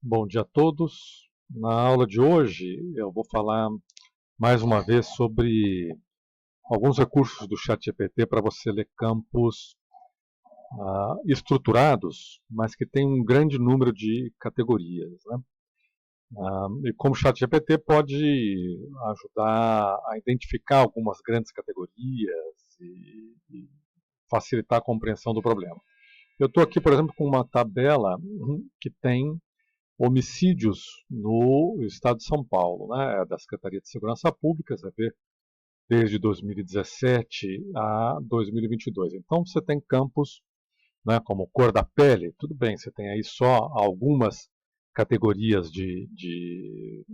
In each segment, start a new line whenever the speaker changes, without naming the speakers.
Bom dia a todos. Na aula de hoje eu vou falar mais uma vez sobre alguns recursos do ChatGPT para você ler campos estruturados, mas que tem um grande número de categorias, né? E como o ChatGPT pode ajudar a identificar algumas grandes categorias e facilitar a compreensão do problema. Eu estou aqui, por exemplo, com uma tabela que tem homicídios no estado de São Paulo, né, da Secretaria de Segurança Pública, você vê, desde 2017 a 2022. Então você tem campos, né, como cor da pele, tudo bem, você tem aí só algumas categorias de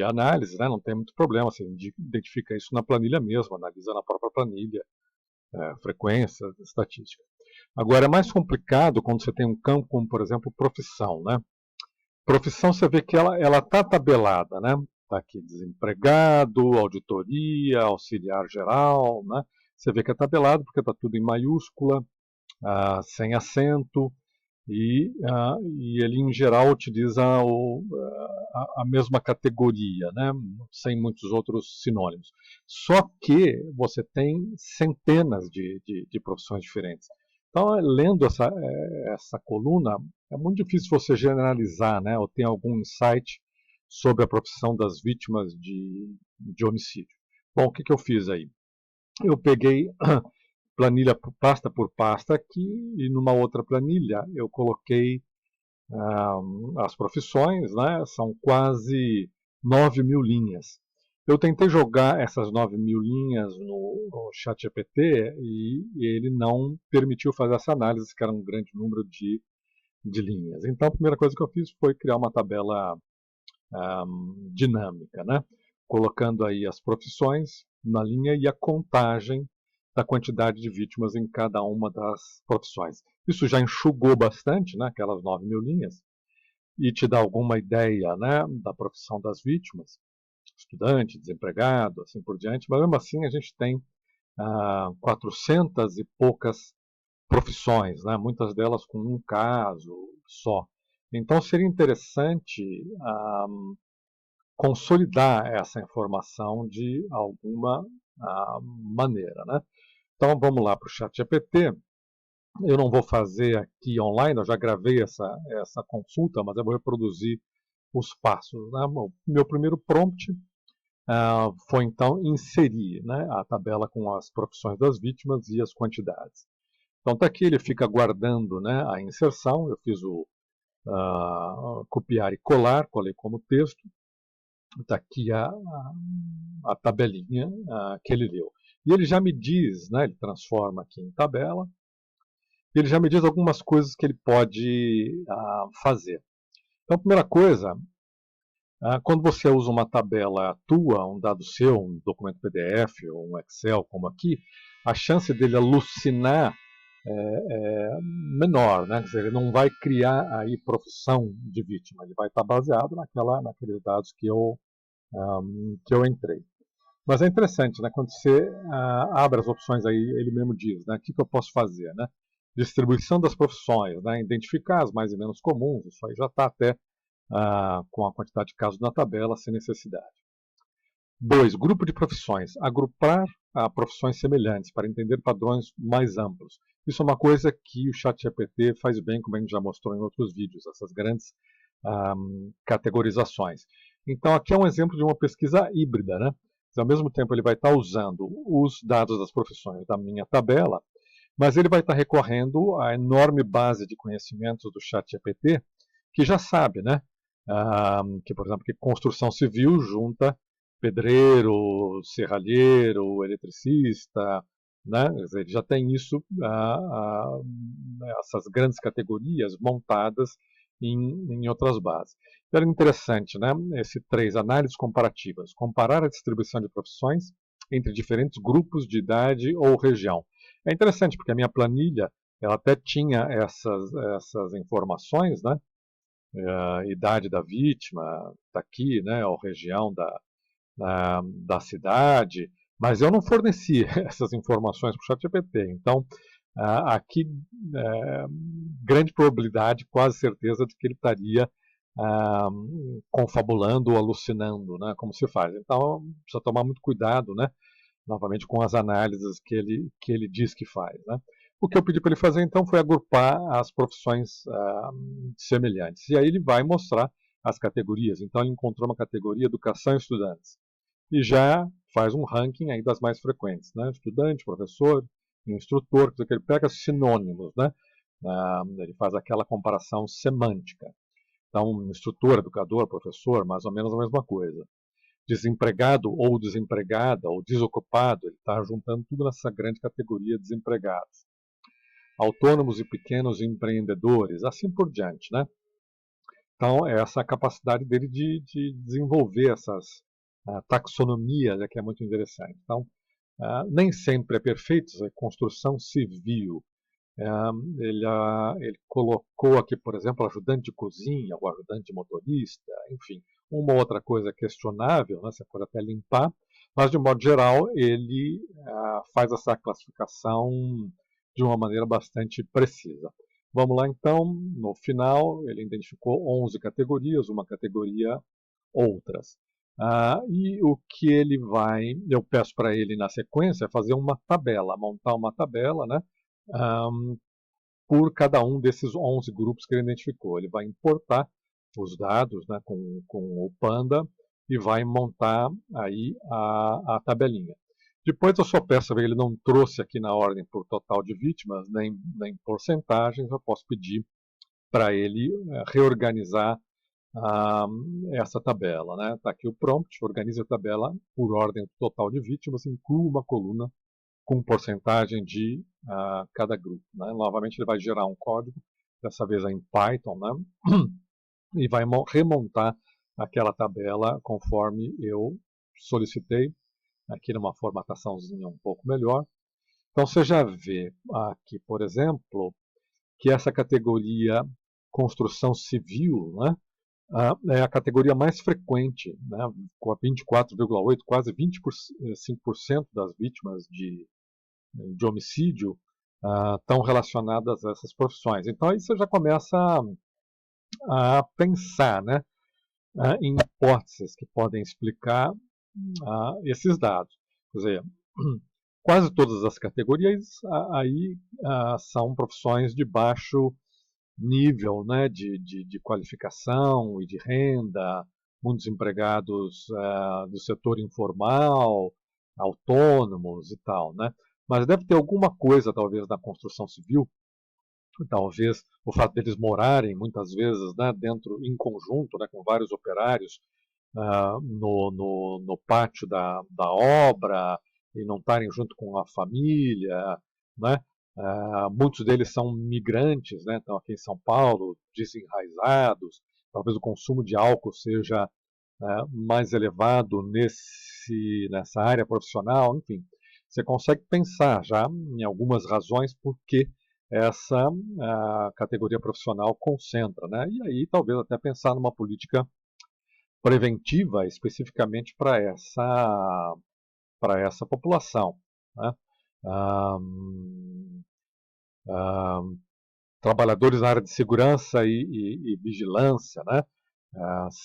análise, né, não tem muito problema, você identifica isso na planilha mesmo, analisa na própria planilha, frequência, estatística. Agora é mais complicado quando você tem um campo como, por exemplo, profissão, né? Profissão, você vê que ela está tabelada, né? Está aqui desempregado, auditoria, auxiliar geral, né? Você vê que é tabelado porque está tudo em maiúscula, sem acento, e ele em geral utiliza a mesma categoria, né? Sem muitos outros sinônimos. Só que você tem centenas de profissões diferentes. Então, lendo essa coluna, é muito difícil você generalizar, né? Ou ter algum insight sobre a profissão das vítimas de homicídio. Bom, o que, que eu fiz aí? Eu peguei planilha pasta por pasta aqui e numa outra planilha eu coloquei as profissões, né? São quase 9.000 linhas. Eu tentei jogar essas 9.000 linhas no ChatGPT e ele não permitiu fazer essa análise, que era um grande número de linhas. Então, a primeira coisa que eu fiz foi criar uma tabela dinâmica, né? Colocando aí as profissões na linha e a contagem da quantidade de vítimas em cada uma das profissões. Isso já enxugou bastante, né, aquelas 9.000 linhas, e te dá alguma ideia, né, da profissão das vítimas, estudante, desempregado, assim por diante, mas mesmo assim a gente tem 400 e poucas profissões, né, muitas delas com um caso só. Então seria interessante consolidar essa informação de alguma maneira, né? Então vamos lá para o ChatGPT. Eu não vou fazer aqui online, eu já gravei essa consulta, mas eu vou reproduzir os passos. Né? O meu primeiro prompt foi então inserir, né, a tabela com as profissões das vítimas e as quantidades. Então está aqui, ele fica guardando, né, a inserção, eu fiz o copiar e colar, colei como texto, está aqui a tabelinha que ele leu. E ele já me diz, né, ele transforma aqui em tabela, e ele já me diz algumas coisas que ele pode fazer. Então, a primeira coisa, quando você usa uma tabela tua, um dado seu, um documento PDF ou um Excel, como aqui, a chance dele alucinar é menor, né? Quer dizer, ele não vai criar aí profissão de vítima, ele vai estar baseado naqueles dados que eu entrei. Mas é interessante, né? Quando você abre as opções aí, ele mesmo diz, né? O que eu posso fazer, né? Distribuição das profissões, né? Identificar as mais e menos comuns, isso aí já está até com a quantidade de casos na tabela, sem necessidade. 2. Grupo de profissões. Agrupar profissões semelhantes para entender padrões mais amplos. Isso é uma coisa que o ChatGPT faz bem, como a gente já mostrou em outros vídeos, essas grandes categorizações. Então, aqui é um exemplo de uma pesquisa híbrida, né? Ao mesmo tempo, ele vai estar usando os dados das profissões da minha tabela, mas ele vai estar recorrendo à enorme base de conhecimentos do ChatGPT, que já sabe, né? Que, por exemplo, que construção civil junta pedreiro, serralheiro, eletricista, né? Ele já tem isso, essas grandes categorias montadas em outras bases. Era interessante, né? Esse 3, análises comparativas. Comparar a distribuição de profissões entre diferentes grupos de idade ou região. É interessante, porque a minha planilha, ela até tinha essas informações, né? A idade da vítima, está aqui, né? A região da cidade, mas eu não forneci essas informações para o ChatGPT. Então, aqui, grande probabilidade, quase certeza, de que ele estaria confabulando ou alucinando, né? Como se faz. Então, precisa tomar muito cuidado, né? Novamente com as análises que ele diz que faz, né? O que eu pedi para ele fazer, então, foi agrupar as profissões semelhantes. E aí ele vai mostrar as categorias. Então, ele encontrou uma categoria Educação e Estudantes. E já faz um ranking aí das mais frequentes, né? Estudante, professor, instrutor, quer dizer que ele pega sinônimos, né? Ele faz aquela comparação semântica. Então, instrutor, educador, professor, mais ou menos a mesma coisa. Desempregado ou desempregada, ou desocupado, ele está juntando tudo nessa grande categoria de desempregados. Autônomos e pequenos empreendedores, assim por diante, né? Então, essa capacidade dele de desenvolver essas taxonomias que é muito interessante. Então, nem sempre é perfeito, a construção civil. Ele colocou aqui, por exemplo, ajudante de cozinha, ou ajudante de motorista, enfim, uma outra coisa questionável, né, você pode até limpar, mas de modo geral ele faz essa classificação de uma maneira bastante precisa. Vamos lá então, no final ele identificou 11 categorias, uma categoria outras. E o que ele vai, eu peço para ele na sequência, é fazer uma tabela, montar uma tabela, né, por cada um desses 11 grupos que ele identificou. Ele vai importar os dados, né, com o Panda e vai montar aí a tabelinha. Depois eu só peço, ele não trouxe aqui na ordem por total de vítimas, nem porcentagens, eu posso pedir para ele reorganizar essa tabela. Né? Está aqui o prompt, organize a tabela por ordem total de vítimas, inclua uma coluna com porcentagem de cada grupo. Né? Novamente ele vai gerar um código, dessa vez em Python, né? E vai remontar aquela tabela conforme eu solicitei, aqui numa formataçãozinha um pouco melhor. Então você já vê aqui, por exemplo, que essa categoria construção civil, né, é a categoria mais frequente, né, com 24,8%, quase 25% das vítimas de homicídio estão relacionadas a essas profissões. Então aí você já começa a pensar, né, em hipóteses que podem explicar esses dados. Quer dizer, quase todas as categorias aí são profissões de baixo nível, né, de qualificação e de renda, muitos empregados do setor informal, autônomos e tal, né? Mas deve ter alguma coisa, talvez, na construção civil, talvez o fato deles morarem, muitas vezes, né, dentro, em conjunto, né, com vários operários, no pátio da obra, e não estarem junto com a família, né? Muitos deles são migrantes, né? Estão aqui em São Paulo, desenraizados, talvez o consumo de álcool seja mais elevado nessa área profissional, enfim. Você consegue pensar já em algumas razões por que essa categoria profissional concentra, né? E aí talvez até pensar numa política preventiva especificamente para essa população, né? Trabalhadores na área de segurança e vigilância, né?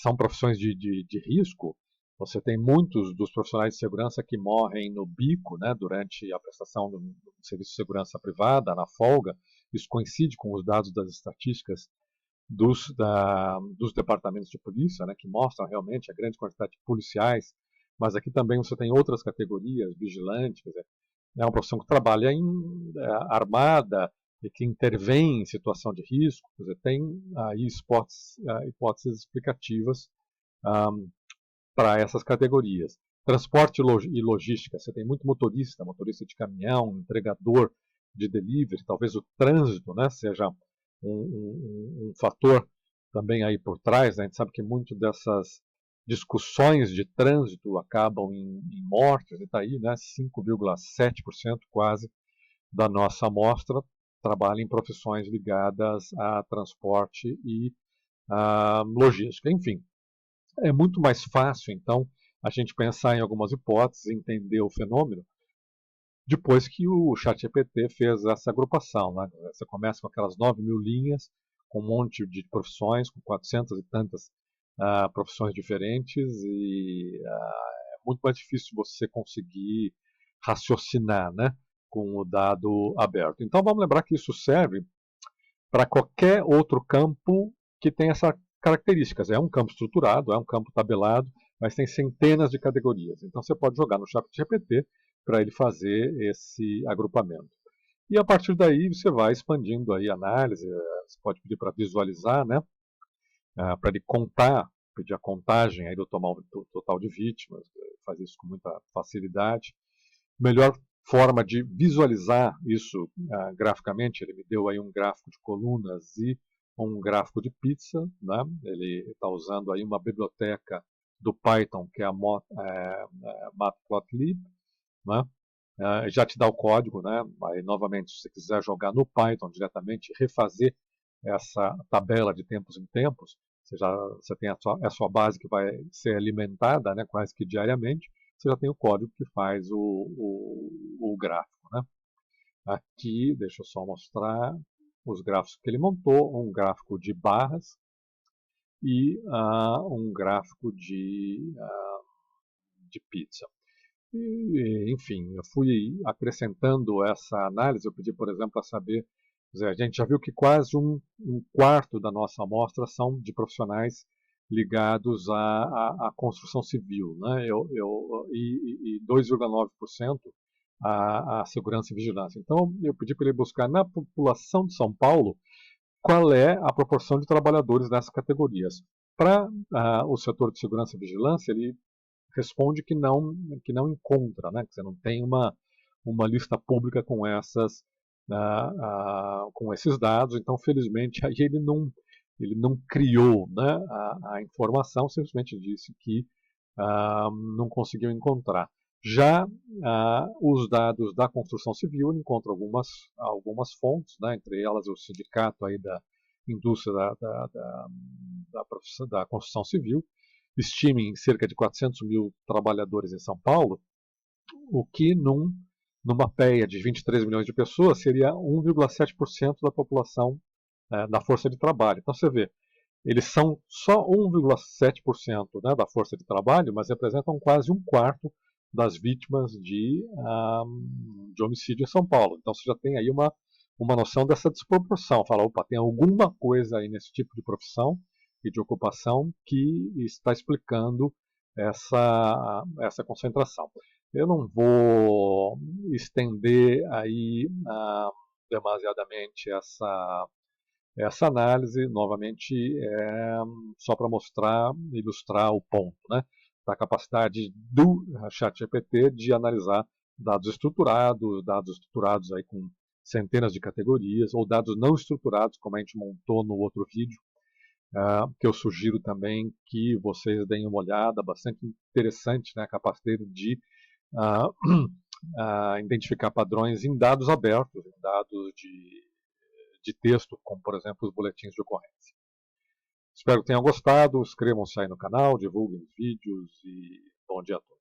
São profissões de risco. Você tem muitos dos profissionais de segurança que morrem no bico, né, durante a prestação do serviço de segurança privada, na folga. Isso coincide com os dados das estatísticas dos departamentos de polícia, né, que mostram realmente a grande quantidade de policiais. Mas aqui também você tem outras categorias, vigilante, quer dizer, é uma profissão que trabalha armada e que intervém em situação de risco. Quer dizer, tem aí hipóteses explicativas para essas categorias. Transporte e logística, você tem muito motorista de caminhão, entregador de delivery, talvez o trânsito, né, seja um fator também aí por trás. Né? A gente sabe que muito dessas discussões de trânsito acabam em mortes, e está aí, né, 5,7% quase da nossa amostra trabalha em profissões ligadas a transporte e a logística. Enfim, é muito mais fácil, então, a gente pensar em algumas hipóteses, entender o fenômeno, depois que o ChatGPT fez essa agrupação. Né? Você começa com aquelas 9.000 linhas, com um monte de profissões, com 400 e tantas profissões diferentes, e é muito mais difícil você conseguir raciocinar, né, com o dado aberto. Então vamos lembrar que isso serve para qualquer outro campo que tenha essas características. É um campo estruturado, é um campo tabelado, mas tem centenas de categorias. Então você pode jogar no ChatGPT para ele fazer esse agrupamento. E a partir daí você vai expandindo aí a análise, você pode pedir para visualizar, né, para ele contar, pedir a contagem aí do total de vítimas, faz isso com muita facilidade. Melhor forma de visualizar isso graficamente, ele me deu aí um gráfico de colunas e um gráfico de pizza, né? Ele está usando aí uma biblioteca do Python, que é a Matplotlib, né? Já te dá o código, né? Aí, novamente, se você quiser jogar no Python diretamente, refazer essa tabela de tempos em tempos, você tem a sua base que vai ser alimentada, né, quase que diariamente, você já tem o código que faz o gráfico, né? Aqui, deixa eu só mostrar os gráficos que ele montou, um gráfico de barras e um gráfico de pizza. E, enfim, eu fui acrescentando essa análise. Eu pedi, por exemplo, para saber, a gente já viu que quase um quarto da nossa amostra são de profissionais ligados à construção civil, né? E 2,9% à segurança e vigilância. Então, eu pedi para ele buscar na população de São Paulo qual é a proporção de trabalhadores nessas categorias. Para o setor de segurança e vigilância, ele responde que não encontra, né? Que você não tem uma lista pública com com esses dados. Então, felizmente, aí ele não criou, né, a informação, simplesmente disse que não conseguiu encontrar. Já os dados da construção civil, ele encontra algumas fontes, né, entre elas o sindicato aí da indústria da construção civil, estima em cerca de 400 mil trabalhadores em São Paulo, o que numa PEA de 23 milhões de pessoas seria 1,7% da população da força de trabalho. Então você vê, eles são só 1,7%, né, da força de trabalho, mas representam quase um quarto das vítimas de homicídio em São Paulo. Então você já tem aí uma noção dessa desproporção. Fala, opa, tem alguma coisa aí nesse tipo de profissão e de ocupação que está explicando essa concentração. Eu não vou estender aí demasiadamente essa análise, novamente, só para mostrar, ilustrar o ponto, né, da capacidade do ChatGPT de analisar dados estruturados aí com centenas de categorias, ou dados não estruturados, como a gente montou no outro vídeo, que eu sugiro também que vocês deem uma olhada, bastante interessante, né, a capacidade de identificar padrões em dados abertos, em dados de texto, como por exemplo os boletins de ocorrência. Espero que tenham gostado, inscrevam-se aí no canal, divulguem os vídeos e bom dia a todos.